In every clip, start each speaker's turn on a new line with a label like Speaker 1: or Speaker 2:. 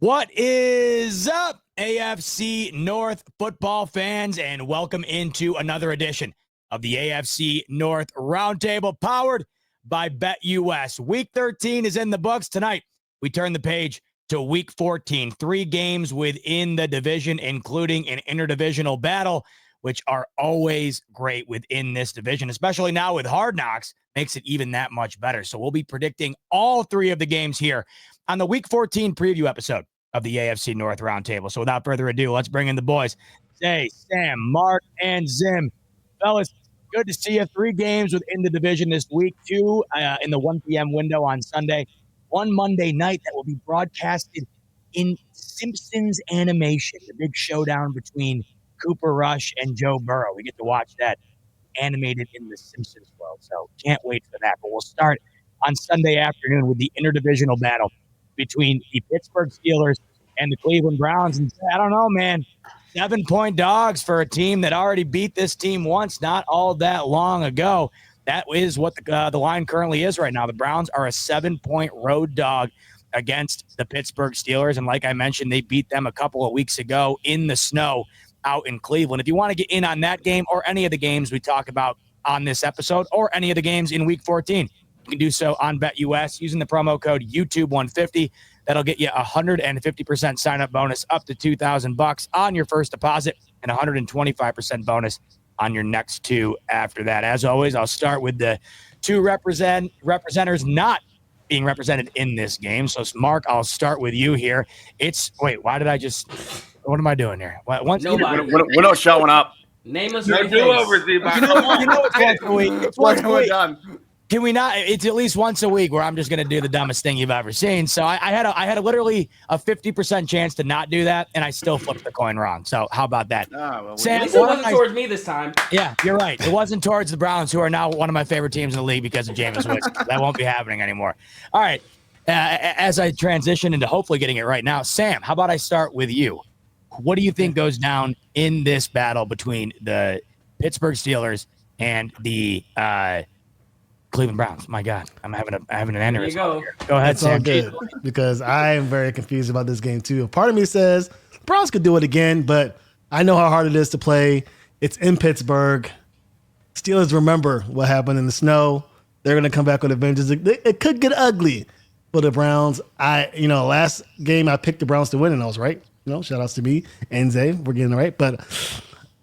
Speaker 1: What is up, AFC North football fans, and welcome into another edition of the AFC North Roundtable, powered by BetUS. Week 13 is in the books. Tonight, we turn the page to Week 14. 3 games within the division, including an interdivisional battle, which are always great within this division, especially now with Hard Knocks, makes it even that much better. So we'll be predicting all 3 of the games here on the Week 14 preview episode of the AFC North Roundtable. So without further ado, let's bring in the boys. Zay, Sam, Mark, and Zim. Fellas, good to see you. 3 games within the division this week, 2 in the 1 p.m. window on Sunday, 1 Monday night that will be broadcasted in Simpsons animation, the big showdown between Cooper Rush and Joe Burrow. We get to watch that animated in the Simpsons world, so can't wait for that. But we'll start on Sunday afternoon with the interdivisional battle between the Pittsburgh Steelers and the Cleveland Browns. And I don't know, man, 7-point dogs for a team that already beat this team once not all that long ago. That is what the line currently is right now. The Browns are a 7-point road dog against the Pittsburgh Steelers. And like I mentioned, they beat them a couple of weeks ago in the snow out in Cleveland. If you want to get in on that game or any of the games we talk about on this episode or any of the games in Week 14, you can do so on BetUS using the promo code YouTube150. That'll get you a 150% sign-up bonus up to $2,000 on your first deposit and 125% bonus on your next 2 after that. As always, I'll start with the 2 representers not being represented in this game. So, Mark, I'll start with you here. What am I doing here?
Speaker 2: We're not showing up.
Speaker 3: Name us.
Speaker 4: No do-overs,
Speaker 1: you know it's once a week. It's once a week.
Speaker 2: Done.
Speaker 1: Can we not? It's at least once a week where I'm just going to do the dumbest thing you've ever seen. So I had literally a 50% chance to not do that, and I still flipped the coin wrong. So how about that?
Speaker 3: Sam, at least it wasn't towards me this time.
Speaker 1: Yeah, you're right. It wasn't towards the Browns, who are now one of my favorite teams in the league because of Jameis Winston. That won't be happening anymore. All right. As I transition into hopefully getting it right now, Sam, how about I start with you? What do you think goes down in this battle between the Pittsburgh Steelers and the Cleveland Browns? My God, I'm having an aneurysm.
Speaker 3: Go.
Speaker 1: Go ahead,
Speaker 5: It's all
Speaker 1: Sam.
Speaker 5: good because I am very confused about this game too. Part of me says Browns could do it again, but I know how hard it is to play. It's in Pittsburgh. Steelers remember what happened in the snow. They're going to come back with a vengeance. It could get ugly for the Browns. Last game I picked the Browns to win, and I was right. Shout outs to me and Zay. We're getting it right. But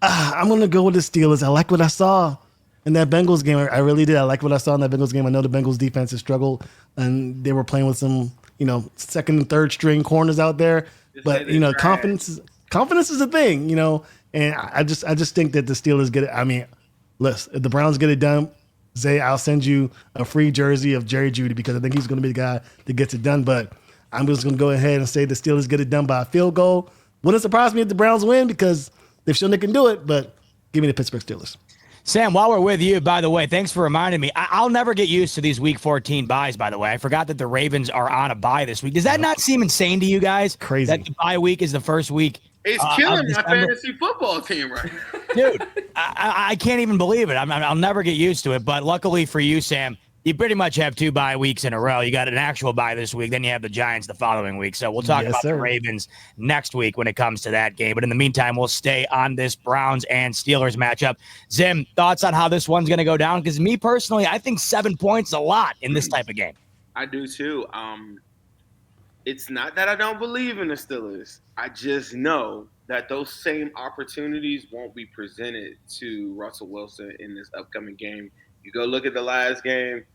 Speaker 5: I'm going to go with the Steelers. I like what I saw in that Bengals game. I really did. I like what I saw in that Bengals game. I know the Bengals defense has struggled, and they were playing with some, second and third string corners out there. But, confidence is a thing, and I just think that the Steelers get it. I mean, listen, if the Browns get it done, Zay, I'll send you a free jersey of Jerry Jeudy because I think he's going to be the guy that gets it done. But I'm just going to go ahead and say the Steelers get it done by a field goal. Wouldn't surprise me if the Browns win because they've shown they can do it, but give me the Pittsburgh Steelers.
Speaker 1: Sam, while we're with you, by the way, thanks for reminding me. I'll never get used to these Week 14 buys, by the way. I forgot that the Ravens are on a bye this week. Does that not seem insane to you guys?
Speaker 5: Crazy.
Speaker 1: That the bye week is the first week.
Speaker 4: It's killing my fantasy football team right now.
Speaker 1: Dude, I can't even believe it. I'll never get used to it, but luckily for you, Sam, you pretty much have 2 bye weeks in a row. You got an actual bye this week, then you have the Giants the following week. So we'll talk about the Ravens next week when it comes to that game. But in the meantime, we'll stay on this Browns and Steelers matchup. Zim, thoughts on how this one's going to go down? Because me personally, I think 7 points is a lot in this type of game.
Speaker 4: I do too. It's not that I don't believe in the Steelers. I just know that those same opportunities won't be presented to Russell Wilson in this upcoming game. You go look at the last game,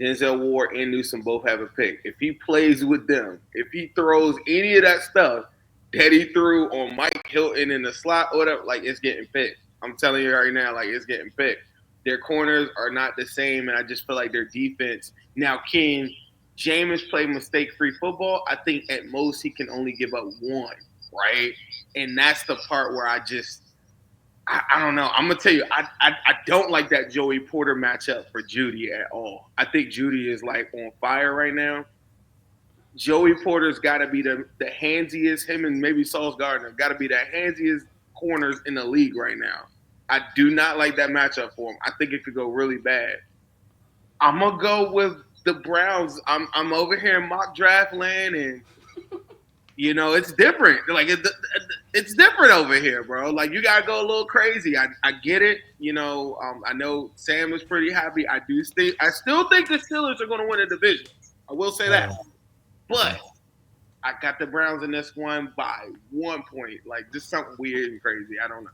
Speaker 4: Denzel Ward and Newsom both have a pick. If he plays with them, if he throws any of that stuff that he threw on Mike Hilton in the slot or whatever, it's getting picked. I'm telling you right now, it's getting picked. Their corners are not the same, and I just feel like their defense. Now, can Jameis play mistake-free football? I think at most he can only give up 1, right? And that's the part where I don't know. I'm going to tell you, I don't like that Joey Porter matchup for Jeudy at all. I think Jeudy is on fire right now. Joey Porter's got to be the handsiest, him and maybe Sauce Gardner, got to be the handsiest corners in the league right now. I do not like that matchup for him. I think it could go really bad. I'm going to go with the Browns. I'm over here in mock draft land, and You know, it's different. Like it's different over here, bro. Like you gotta go a little crazy. I get it. You know, I know Sam is pretty happy. I still think the Steelers are going to win the division. I will say that, but I got the Browns in this one by 1 point. Like just something weird and crazy. I don't know.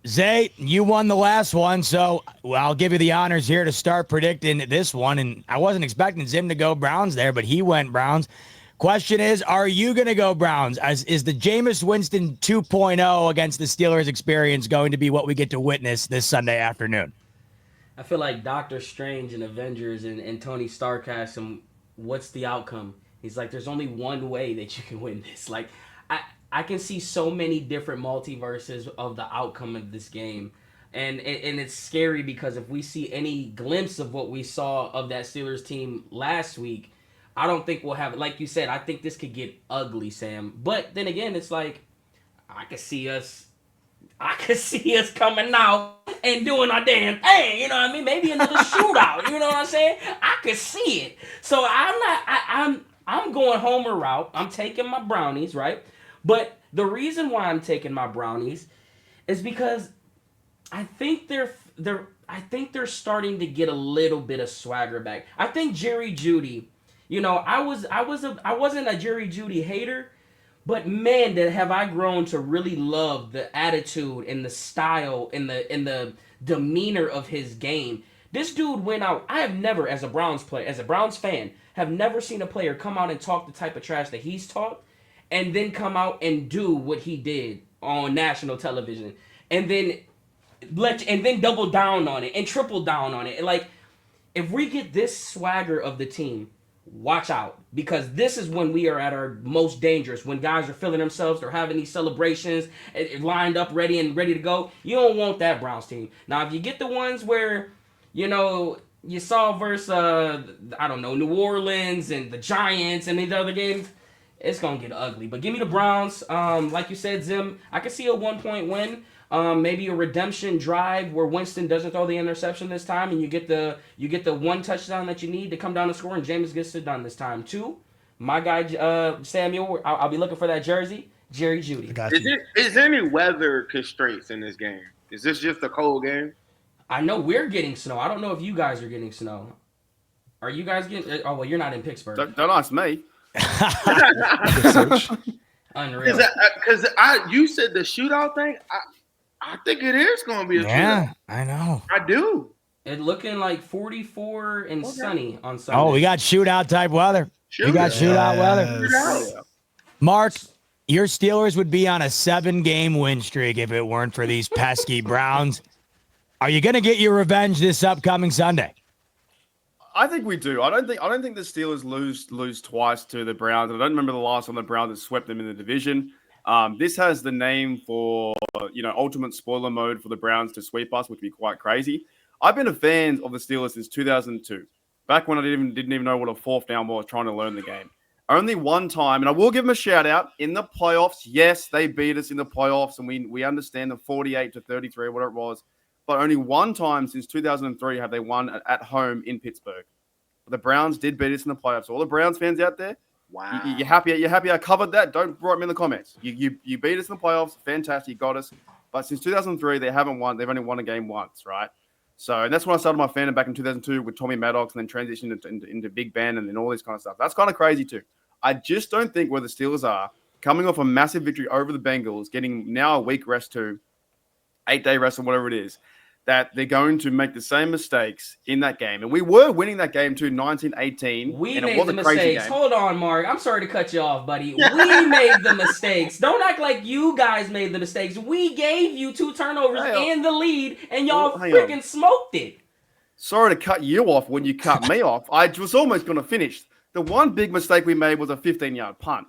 Speaker 1: Zay, you won the last one, so I'll give you the honors here to start predicting this one. And I wasn't expecting Zim to go Browns there, but he went Browns. Question is, are you going to go Browns? Is the Jameis Winston 2.0 against the Steelers experience going to be what we get to witness this Sunday afternoon?
Speaker 3: I feel like Doctor Strange and Avengers and Tony Stark asked him, what's the outcome? He's like, there's only one way that you can win this. Like, I can see so many different multiverses of the outcome of this game. And it's scary because if we see any glimpse of what we saw of that Steelers team last week, I don't think we'll have it. Like you said, I think this could get ugly, Sam. But then again, it's like, I could see us coming out and doing our damn thing. You know what I mean? Maybe another shootout. You know what I'm saying? I could see it. So I'm going Homer route. I'm taking my brownies, right? But the reason why I'm taking my brownies is because I think they're starting to get a little bit of swagger back. I think Jerry Jeudy, you know, I wasn't a Jerry Jeudy hater, but man, have I grown to really love the attitude and the style and the demeanor of his game. This dude went out. I have never, as a Browns fan, have never seen a player come out and talk the type of trash that he's talked, and then come out and do what he did on national television, and then double down on it and triple down on it. And like, if we get this swagger of the team, watch out, because this is when we are at our most dangerous. When guys are feeling themselves, they're having these celebrations lined up, ready to go. You don't want that Browns team. Now, if you get the ones where, you know, you saw versus New Orleans and the Giants and these other games, it's gonna get ugly. But give me the Browns. Like you said, Zim, I could see a 1 point win. Maybe a redemption drive where Winston doesn't throw the interception this time, and you get the one touchdown that you need to come down and score, and Jameis gets it done this time too. My guy Samuel, I'll be looking for that jersey. Jerry Jeudy.
Speaker 4: Is there any weather constraints in this game? Is this just a cold game?
Speaker 3: I know we're getting snow. I don't know if you guys are getting snow. Are you guys getting? Oh well, you're not in Pittsburgh.
Speaker 2: Don't ask me.
Speaker 3: Unreal.
Speaker 4: Because you said the shootout thing. I think it is going to be a shootout.
Speaker 1: Yeah, I know.
Speaker 4: I do.
Speaker 3: It looking like 44 and sunny on Sunday.
Speaker 1: Oh, we got shootout type weather. We got shootout weather. Mark, your Steelers would be on a 7-game win streak if it weren't for these pesky Browns. Are you going to get your revenge this upcoming Sunday?
Speaker 2: I think we do. I don't think the Steelers lose twice to the Browns. I don't remember the last time the Browns had swept them in the division. This has the name for, ultimate spoiler mode for the Browns to sweep us, which would be quite crazy. I've been a fan of the Steelers since 2002, back when I didn't even know what a fourth down was, trying to learn the game. Only one time, and I will give them a shout out in the playoffs. Yes, they beat us in the playoffs, and we understand the 48-33, whatever it was. But only one time since 2003 have they won at home in Pittsburgh. The Browns did beat us in the playoffs. All the Browns fans out there,
Speaker 4: wow,
Speaker 2: you're happy I covered that? Don't write me in the comments. You beat us in the playoffs. Fantastic. You got us. But since 2003, they haven't won. They've only won a game once, right? So, and that's when I started my fandom back in 2002 with Tommy Maddox, and then transitioned into Big Ben and then all this kind of stuff. That's kind of crazy too. I just don't think where the Steelers are, coming off a massive victory over the Bengals, getting now a week rest too, 8-day rest or whatever it is, that they're going to make the same mistakes in that game. And we were winning that game too, 19-18.
Speaker 3: We made the mistakes. Hold on, Mark. I'm sorry to cut you off, buddy. We made the mistakes. Don't act like you guys made the mistakes. We gave you 2 turnovers and the lead, and y'all freaking smoked it.
Speaker 2: Sorry to cut you off when you cut me off. I was almost going to finish. The one big mistake we made was a 15-yard punt.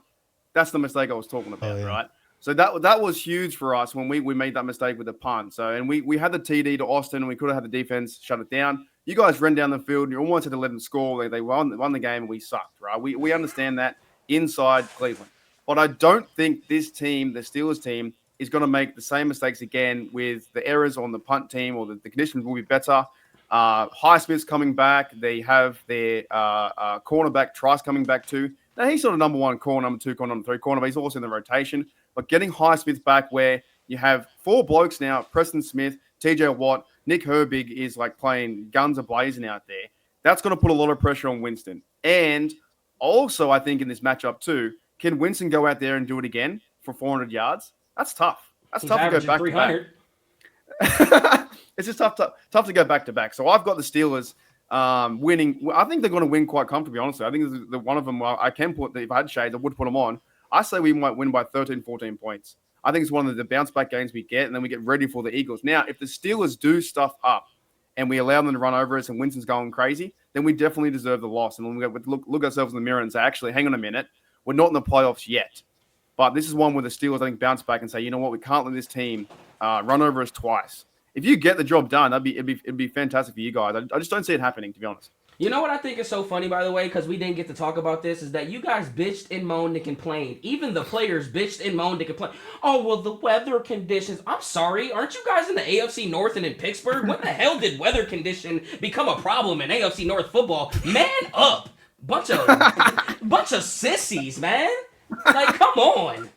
Speaker 2: That's the mistake I was talking about, right? So that was huge for us when we made that mistake with the punt. So, and we had the TD to Austin, and we could have had the defense shut it down. You guys ran down the field, and you almost had to let them score. They won the game, and we sucked, right? We understand that inside Cleveland. But I don't think this team, the Steelers team, is going to make the same mistakes again with the errors on the punt team, or the conditions will be better. Highsmith's coming back. They have their cornerback Trice coming back too. Now, he's sort of number 1 corner, number 2 corner, number 3 corner, but he's also in the rotation. But getting Highsmith back where you have 4 blokes now, Preston Smith, TJ Watt, Nick Herbig is like playing guns a-blazing out there. That's going to put a lot of pressure on Winston. And also, I think in this matchup too, can Winston go out there and do it again for 400 yards? That's tough. That's tough to go back to back. It's just tough to go back to back. So I've got the Steelers winning. I think they're going to win quite comfortably, honestly. I think the one of them, I can put, if I had shades, I would put them on. I say we might win by 13, 14 points. I think it's one of the bounce back games we get, and then we get ready for the Eagles. Now, if the Steelers do stuff up and we allow them to run over us and Winston's going crazy, then we definitely deserve the loss. And then we look ourselves in the mirror and say, actually, hang on a minute. We're not in the playoffs yet. But this is one where the Steelers, I think, bounce back and say, you know what, we can't let this team run over us twice. If you get the job done, it'd be fantastic for you guys. I just don't see it happening, to be honest.
Speaker 3: You know what I think is so funny, by the way, because we didn't get to talk about this, is that you guys bitched and moaned and complained. Even the players bitched and moaned and complained. Oh, well, the weather conditions. I'm sorry. Aren't you guys in the AFC North and in Pittsburgh? When the hell did weather condition become a problem in AFC North football? Man up. Bunch of sissies, man. Like, come on.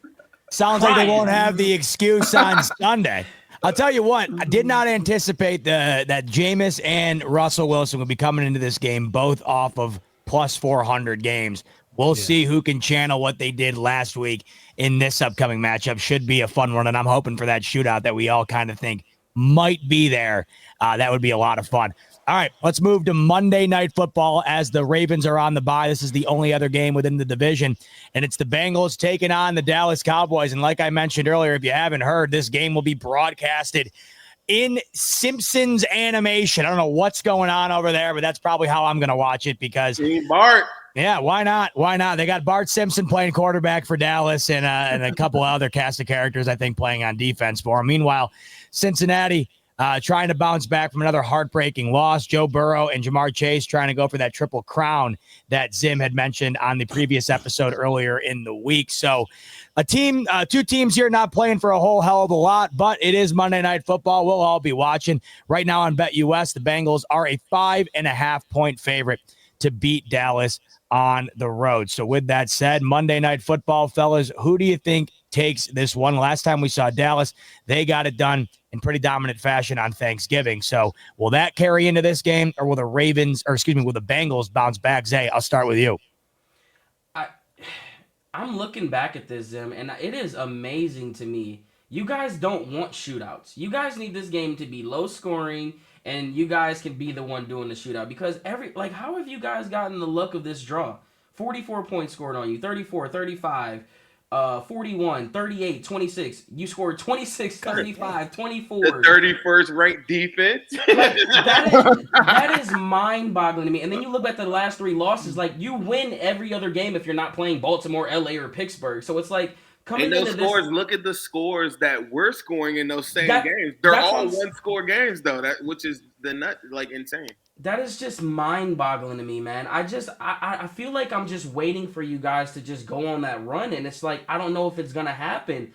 Speaker 1: Sounds like they won't have the excuse on Sunday. I'll tell you what, I did not anticipate that Jameis and Russell Wilson would be coming into this game both off of plus 400 games. We'll see who can channel what they did last week in this upcoming matchup. Should be a fun one, and I'm hoping for that shootout that we all kind of think might be there. That would be a lot of fun. All right, let's move to Monday Night Football as the Ravens are on the bye. This is the only other game within the division, and it's the Bengals taking on the Dallas Cowboys. And like I mentioned earlier, if you haven't heard, this game will be broadcasted in Simpsons animation. I don't know what's going on over there, but that's probably how I'm going to watch it because
Speaker 4: Bart.
Speaker 1: Yeah, why not? Why not? They got Bart Simpson playing quarterback for Dallas and a couple of other cast of characters, I think, playing on defense for him. Meanwhile, Cincinnati trying to bounce back from another heartbreaking loss. Joe Burrow and Jamar Chase trying to go for that triple crown that Zim had mentioned on the previous episode earlier in the week. So two teams here not playing for a whole hell of a lot, but it is Monday Night Football. We'll all be watching. Right now on BetUS, the Bengals are a 5.5-point favorite to beat Dallas on the road. So with that said, Monday Night Football, fellas, who do you think takes this one? Last time we saw Dallas, they got it done in pretty dominant fashion on Thanksgiving. So will that carry into this game, or will the Bengals bounce back? Zay, I'll start with you.
Speaker 3: I'm looking back at this, Zim, and it is amazing to me. You guys don't want shootouts. You guys need this game to be low scoring, and you guys can be the one doing the shootout. Because how have you guys gotten the luck of this draw? 44 points scored on you, 34, 35, 41, 38, 26. You scored 26, 35, 24.
Speaker 4: The 31st ranked defense.
Speaker 3: That is mind-boggling to me. And then you look at the last 3 losses, like, you win every other game if you're not playing Baltimore, LA, or Pittsburgh. So it's like, coming
Speaker 4: and those
Speaker 3: into
Speaker 4: scores,
Speaker 3: this,
Speaker 4: look at the scores that we're scoring in those same games. They're all one-score games, though, which is insane.
Speaker 3: That is just mind-boggling to me, man. I feel like I'm just waiting for you guys to just go on that run, and it's like, I don't know if it's going to happen.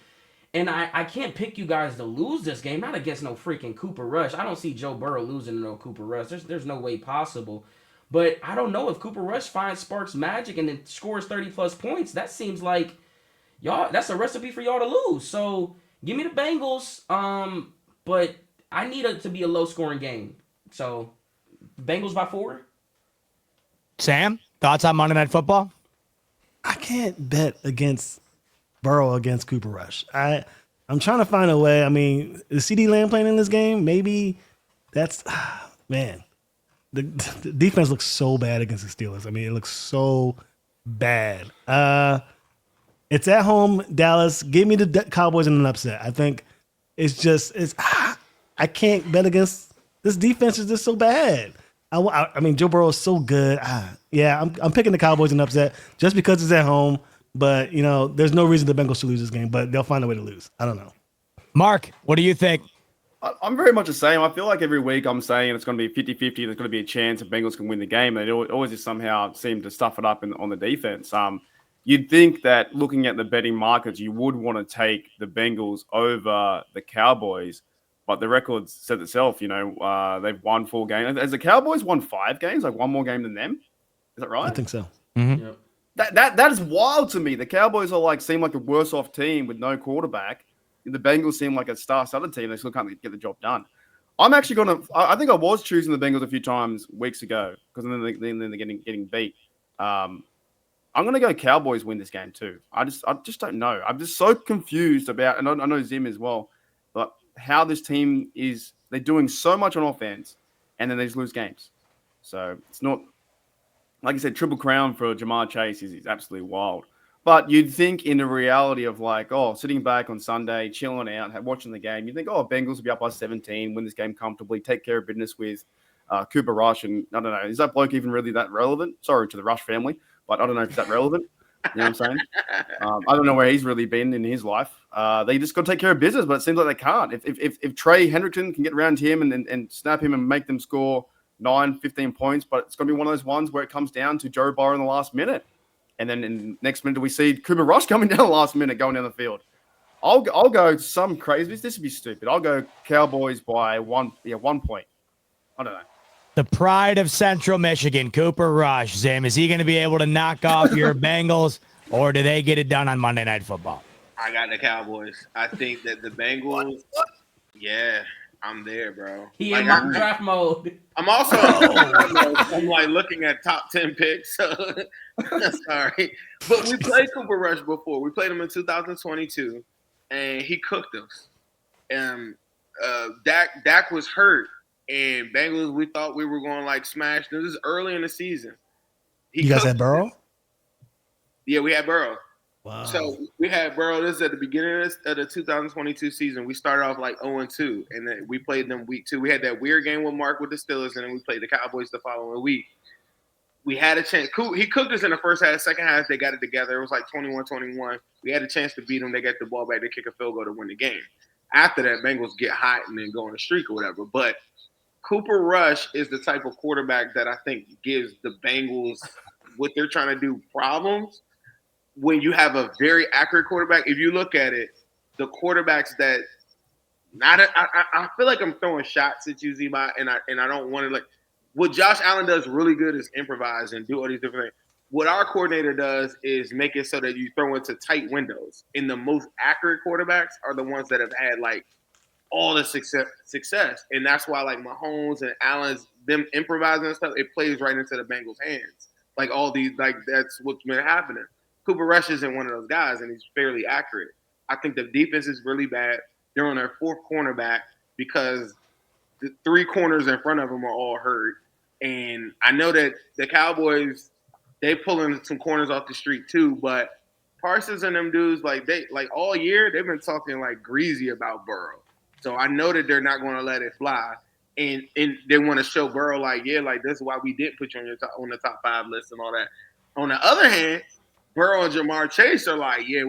Speaker 3: And I can't pick you guys to lose this game, not against no freaking Cooper Rush. I don't see Joe Burrow losing to no Cooper Rush. There's no way possible. But I don't know if Cooper Rush finds Sparks magic and then scores 30-plus points. That seems like, y'all, that's a recipe for y'all to lose. So give me the Bengals, but I need it to be a low-scoring game. So Bengals by 4.
Speaker 1: Sam, thoughts on Monday Night Football?
Speaker 5: I can't bet against Burrow against Cooper Rush. I'm trying to find a way. I mean, is CeeDee Lamb playing in this game? Maybe that's man. The defense looks so bad against the Steelers. I mean, it looks so bad. It's at home, Dallas. Give me the Cowboys in an upset. I think I can't bet against this defense. Is just so bad. I mean, Joe Burrow is so good. I'm picking the Cowboys in an upset just because it's at home. But, there's no reason the Bengals should lose this game, but they'll find a way to lose. I don't know.
Speaker 1: Mark, what do you think?
Speaker 2: I'm very much the same. I feel like every week I'm saying it's going to be 50-50. There's going to be a chance the Bengals can win the game. And they always just somehow seem to stuff it up on the defense. You'd think that looking at the betting markets, you would want to take the Bengals over the Cowboys. But the record said itself, they've won 4 games. Has the Cowboys won 5 games, like one more game than them? Is that right?
Speaker 5: I think so.
Speaker 1: Mm-hmm.
Speaker 3: Yep.
Speaker 2: That is wild to me. The Cowboys are seem like a worse off team with no quarterback. The Bengals seem like a star-studded team. They still can't get the job done. I'm actually gonna. I think I was choosing the Bengals a few times weeks ago because then they're getting beat. I'm gonna go Cowboys win this game too. I just don't know. I'm just so confused about, and I know Zim as well, but how this team is. They're doing so much on offense, and then they just lose games. So it's not, like I said, triple crown for Jamar Chase is absolutely wild. But you'd think in the reality of sitting back on Sunday, chilling out, watching the game, you think, Bengals will be up by 17, win this game comfortably, take care of business with Cooper Rush. And I don't know, is that bloke even really that relevant? Sorry to the Rush family, but I don't know if it's that relevant. You know what I'm saying? I don't know where he's really been in his life. They just got to take care of business, but it seems like they can't. If Trey Hendrickson can get around him and snap him and make them score 9-15 points, but it's going to be one of those ones where it comes down to Joe Burrow in the last minute. And then in the next minute, we see Cooper Rush coming down the last minute, going down the field. I'll go some crazy. This would be stupid. I'll go Cowboys by 1 point. I don't know.
Speaker 1: The pride of Central Michigan, Cooper Rush. Zim, is he going to be able to knock off your Bengals, or do they get it done on Monday Night Football?
Speaker 4: I got the Cowboys. I think that the Bengals. Yeah, I'm there, bro.
Speaker 3: He in mock draft mode.
Speaker 4: I'm also I'm looking at top 10 picks. So sorry, but we played Cooper Rush before. We played him in 2022, and he cooked us. And Dak was hurt, and Bengals, we thought we were going to smash. This is early in the season.
Speaker 5: You guys had Burrow?
Speaker 4: Yeah, we had Burrow.
Speaker 5: Wow.
Speaker 4: So we had Burrow. This is at the beginning of the 2022 season. We started off 0-2, and then we played them week 2. We had that weird game with Mark with the Steelers, and then we played the Cowboys the following week. We had a chance. He cooked us in the first half. Second half, they got it together. It was 21-21. We had a chance to beat them. They got the ball back. They kick a field goal to win the game. After that, Bengals get hot and then go on a streak or whatever. But Cooper Rush is the type of quarterback that I think gives the Bengals what they're trying to do problems. When you have a very accurate quarterback, if you look at it, the quarterbacks that I feel like I'm throwing shots at you, Zima, and I don't want to what Josh Allen does really good is improvise and do all these different things. What our coordinator does is make it so that you throw into tight windows. And the most accurate quarterbacks are the ones that have had all the success. And that's why Mahomes and Allen's them improvising and stuff, it plays right into the Bengals' hands. All these that's what's been happening. Cooper Rush isn't one of those guys, and he's fairly accurate. I think the defense is really bad. They're on their 4th cornerback because the 3 corners in front of them are all hurt. And I know that the Cowboys, they pulling some corners off the street too, but Parsons and them dudes, they all year, they've been talking greasy about Burrow. So I know that they're not going to let it fly. And they want to show Burrow this is why we didn't put you on the top 5 list and all that. On the other hand, Burrow and Jamar Chase are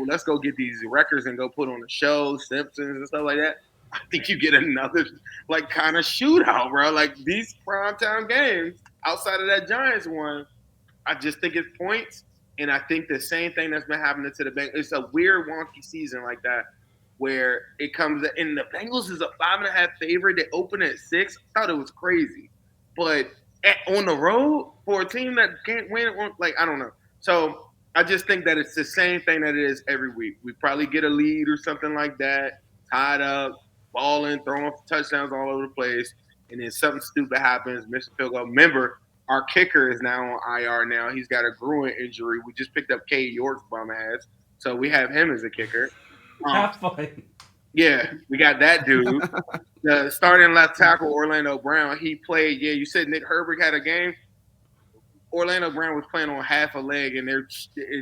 Speaker 4: let's go get these records and go put on the show, Simpsons and stuff like that. I think you get another kind of shootout, bro. These primetime games outside of that Giants one, I just think it's points. And I think the same thing that's been happening to the Bengals. It's a weird, wonky season like that where it comes in. The Bengals is a 5.5 favorite. They open at 6. I thought it was crazy. But on the road for a team that can't win, I don't know. So I just think that it's the same thing that it is every week. We probably get a lead or something like that, tied up, balling, throwing touchdowns all over the place, and then something stupid happens, miss a field goal. Remember, our kicker is now on IR now. He's got a groin injury. We just picked up K. York's bum ass, so we have him as a kicker.
Speaker 3: Have fun.
Speaker 4: Yeah, we got that dude. The starting left tackle, Orlando Brown, he played. Yeah, you said Nick Herbert had a game. Orlando Brown was playing on half a leg, and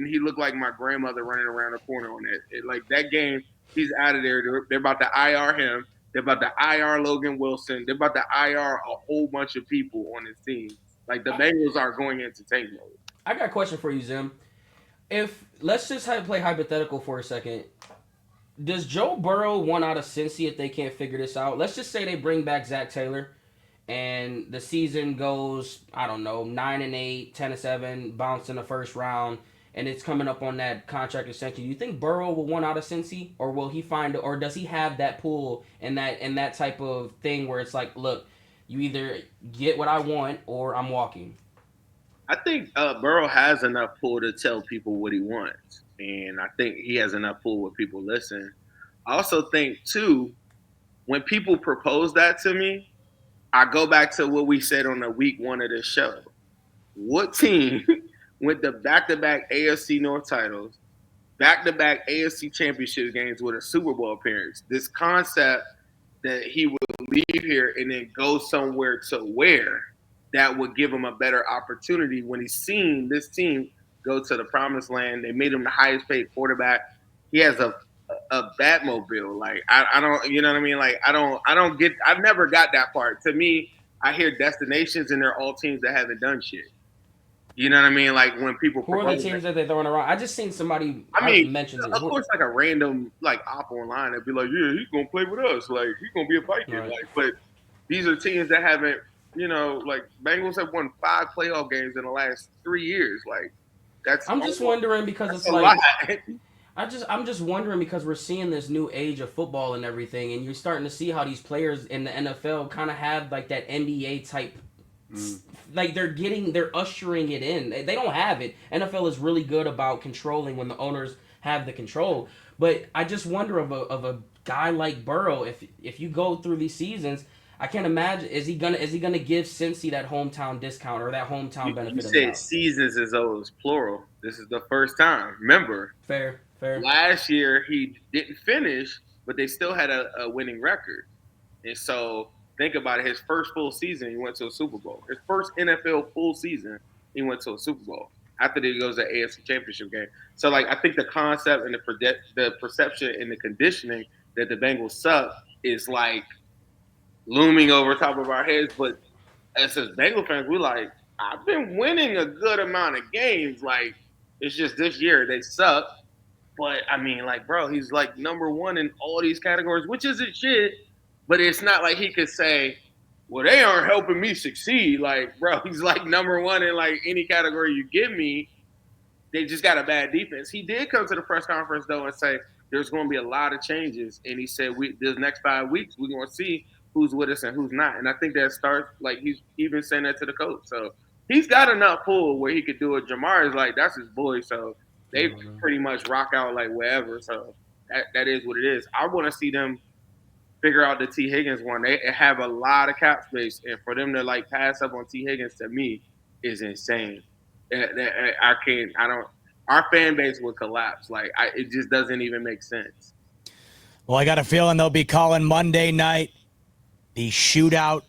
Speaker 4: he looked like my grandmother running around the corner on that. That game, he's out of there. They're about to IR him. They're about to IR Logan Wilson. They're about to IR a whole bunch of people on his team. The Bengals are going into tank mode.
Speaker 3: I got a question for you, Zim. Let's just play hypothetical for a second. Does Joe Burrow want out of Cincy if they can't figure this out? Let's just say they bring back Zach Taylor. And the season goes, 9-8, 10-7, bounce in the first round, and it's coming up on that contract extension. Do you think Burrow will want out of Cincy, or will he or does he have that pull and that type of thing where it's look, you either get what I want or I'm walking?
Speaker 4: I think Burrow has enough pull to tell people what he wants, and I think he has enough pull where people listen. I also think too, when people propose that to me, I go back to what we said on the week one of this show. What team went to back-to-back AFC North titles, back-to-back AFC Championship games with a Super Bowl appearance? This concept that he would leave here and then go somewhere to where that would give him a better opportunity when he's seen this team go to the promised land. They made him the highest paid quarterback. He has a Batmobile. Like I don't, you know what I mean? Like I've never got that part. To me, I hear destinations and they're all teams that haven't done shit. You know what I mean? Like when people
Speaker 3: Who are the teams that they're throwing around? I just seen somebody mention it.
Speaker 4: Of course, like a random like op online that'd be like, yeah, he's gonna play with us. Like he's gonna be a Viking.
Speaker 3: Right.
Speaker 4: Like, but these are teams that haven't, you know, like Bengals have won 5 playoff games in the last 3 years. Like that's.
Speaker 3: I'm just wondering because it's like. I'm just wondering because we're seeing this new age of football and everything, and you're starting to see how these players in the NFL kind of have like that NBA type, like they're ushering it in. They don't have it. NFL is really good about controlling when the owners have the control. But I just wonder of a guy like Burrow, if you go through these seasons, I can't imagine is he gonna give Cincy that hometown discount or that hometown benefit?
Speaker 4: You said seasons is always plural. This is the first time. Remember?
Speaker 3: Fair.
Speaker 4: Last year he didn't finish, but they still had a winning record. And so think about it. His first full season, he went to a Super Bowl. His first NFL full season, he went to a Super Bowl. After that, he goes to the AFC Championship game. So, like, I think the concept and the perception and the conditioning that the Bengals suck is like looming over top of our heads. But as Bengal fans, we're like, I've been winning a good amount of games. Like, it's just this year they suck. But, I mean, like, bro, he's, like, number one in all these categories, which isn't shit. But it's not like he could say, well, they aren't helping me succeed. Like, bro, he's, like, number one in, like, any category you give me. They just got a bad defense. He did come to the press conference, though, and say there's going to be a lot of changes. And he said this next 5 weeks we're going to see who's with us and who's not. And I think that starts, like, he's even saying that to the coach. So he's got enough pull where he could do it. Jamar is, like, that's his boy, so – they pretty much rock out like wherever, so that is what it is. I want to see them figure out the T. Higgins one. They have a lot of cap space, and for them to like pass up on T. Higgins to me is insane. Our fan base would collapse. Like it just doesn't even make sense.
Speaker 1: Well, I got a feeling they'll be calling Monday night the shootout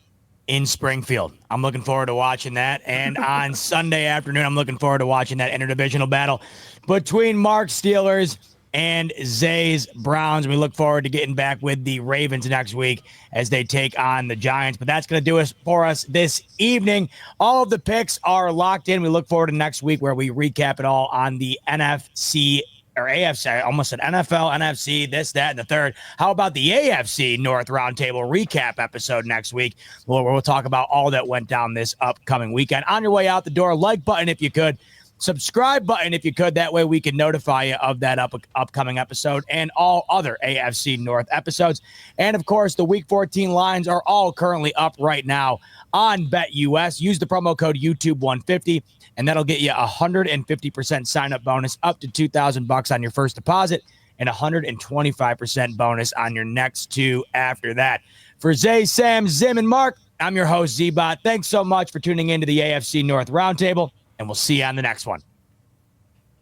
Speaker 1: in Springfield. I'm looking forward to watching that. And on Sunday afternoon, I'm looking forward to watching that interdivisional battle between Mark's Steelers and Zay's Browns. We look forward to getting back with the Ravens next week as they take on the Giants. But that's going to do it for us this evening. All of the picks are locked in. We look forward to next week where we recap it all on the NFC or AFC. I almost said NFL, NFC, this, that, and the third. How about the AFC North Roundtable recap episode next week, where we'll talk about all that went down this upcoming weekend. On your way out the door, like button if you could. Subscribe button if you could. That way we can notify you of that upcoming episode and all other AFC North episodes. And, of course, the Week 14 lines are all currently up right now on BetUS. Use the promo code YouTube150, and that'll get you a 150% sign-up bonus up to $2,000 on your first deposit and 125% bonus on your next two after that. For Zay, Sam, Zim, and Mark, I'm your host, Z-Bot. Thanks so much for tuning in to the AFC North Roundtable, and we'll see you on the next one.